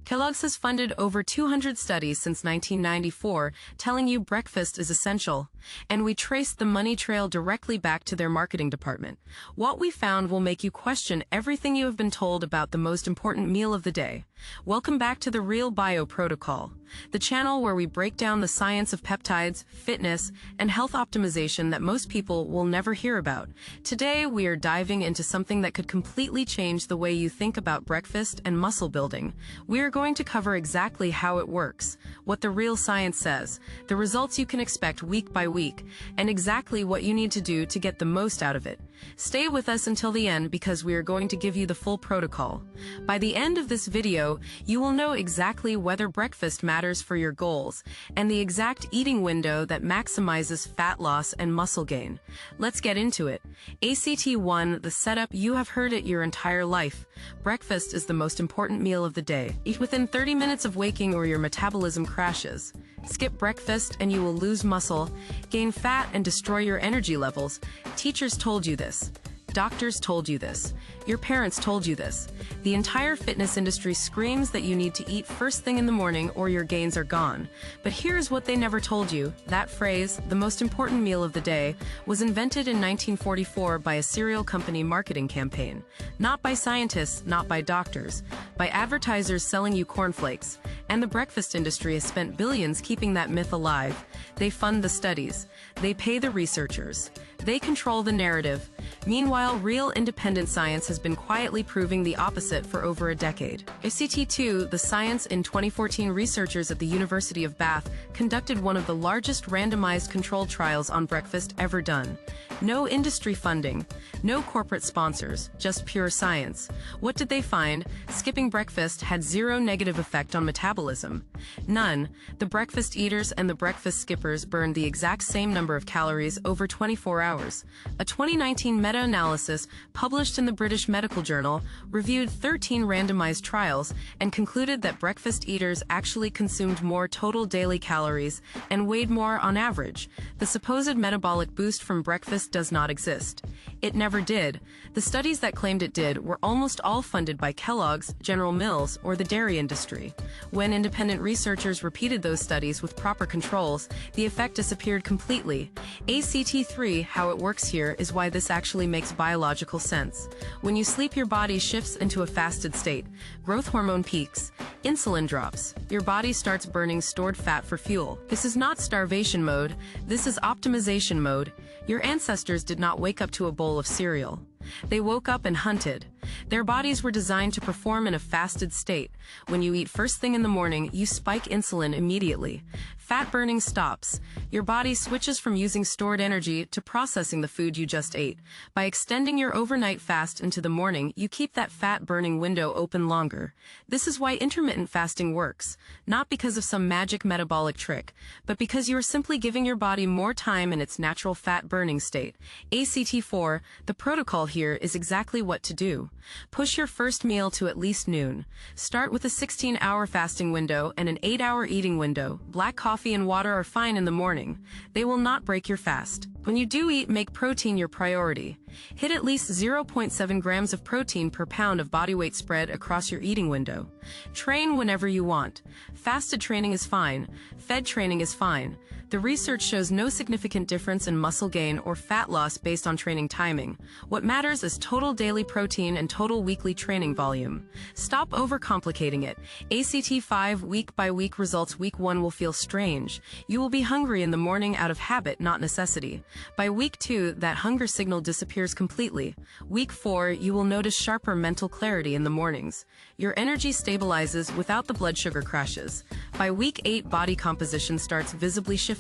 Kellogg's has funded over 200 studies since 1994 telling you breakfast is essential, and we traced the money trail directly back to their marketing department. What we found will make you question everything you have been told about the most important meal of the day. Welcome back to the Real Bio Protocol, the channel where we break down the science of peptides, fitness, and health optimization that most people will never hear about. Today, we are diving into something that could completely change the way you think about breakfast and muscle building. We are going to cover exactly how it works, what the real science says, the results you can expect week by week, and exactly what you need to do to get the most out of it. Stay with us until the end because we are going to give you the full protocol. By the end of this video, you will know exactly whether breakfast matters for your goals and the exact eating window that maximizes fat loss and muscle gain. Let's get into it. ACT1, the setup, you have heard it your entire life. Breakfast is the most important meal of the day. Eat within 30 minutes of waking or your metabolism crashes. Skip breakfast and you will lose muscle, gain fat, and destroy your energy levels. Teachers told you this. Doctors told you this. Your parents told you this. The entire fitness industry screams that you need to eat first thing in the morning or your gains are gone. But here's what they never told you. That phrase, the most important meal of the day, was invented in 1944 by a cereal company marketing campaign. Not by scientists, not by doctors, by advertisers selling you cornflakes. And the breakfast industry has spent billions keeping that myth alive. They fund the studies. They pay the researchers. They control the narrative. Meanwhile, real independent science has been quietly proving the opposite for over a decade. ACT2, the science. In 2014, researchers at the University of Bath conducted one of the largest randomized controlled trials on breakfast ever done. No industry funding, no corporate sponsors, just pure science. What did they find? Skipping breakfast had zero negative effect on metabolism. None. The breakfast eaters and the breakfast skippers burned the exact same number of calories over 24 hours. A 2019 meta-analysis published in the British Medical Journal reviewed 13 randomized trials and concluded that breakfast eaters actually consumed more total daily calories and weighed more on average. The supposed metabolic boost from breakfast does not exist. It never did. The studies that claimed it did were almost all funded by Kellogg's, General Mills, or the dairy industry. When independent researchers repeated those studies with proper controls, the effect disappeared completely. ACT3, how it works here, is why this actually makes biological sense. When you sleep, your body shifts into a fasted state. Growth hormone peaks. Insulin drops. Your body starts burning stored fat for fuel. This is not starvation mode. This is optimization mode. Your ancestors did not wake up to a bowl of cereal. They woke up and hunted. Their bodies were designed to perform in a fasted state. When you eat first thing in the morning, you spike insulin immediately. Fat burning stops. Your body switches from using stored energy to processing the food you just ate. By extending your overnight fast into the morning, you keep that fat burning window open longer. This is why intermittent fasting works. Not because of some magic metabolic trick, but because you are simply giving your body more time in its natural fat burning state. ACT4, the protocol here is exactly what to do. Push your first meal to at least noon. Start with a 16-hour fasting window and an 8-hour eating window. Black coffee and water are fine in the morning. They will not break your fast. When you do eat, make protein your priority. Hit at least 0.7 grams of protein per pound of body weight spread across your eating window. Train whenever you want. Fasted training is fine. Fed training is fine. The research shows no significant difference in muscle gain or fat loss based on training timing. What matters is total daily protein and total weekly training volume. Stop overcomplicating it. ACT5 week by week results. Week 1 will feel strange. You will be hungry in the morning out of habit, not necessity. By week 2, that hunger signal disappears completely. Week 4, you will notice sharper mental clarity in the mornings. Your energy stabilizes without the blood sugar crashes. By week 8, body composition starts visibly shifting.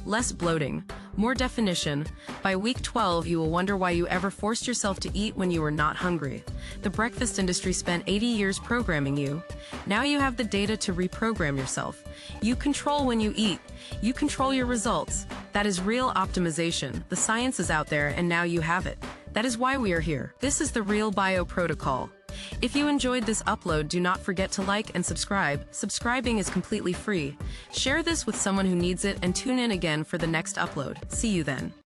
Less bloating, more definition. By week 12, you will wonder why you ever forced yourself to eat when you were not hungry. The breakfast industry spent 80 years programming you. Now you have the data to reprogram yourself. You control when you eat. You control your results. That is real optimization. The science is out there and now you have it. That is why we are here. This is the Real Bio Protocol. If you enjoyed this upload, do not forget to like and subscribe. Subscribing is completely free. Share this with someone who needs it and tune in again for the next upload. See you then.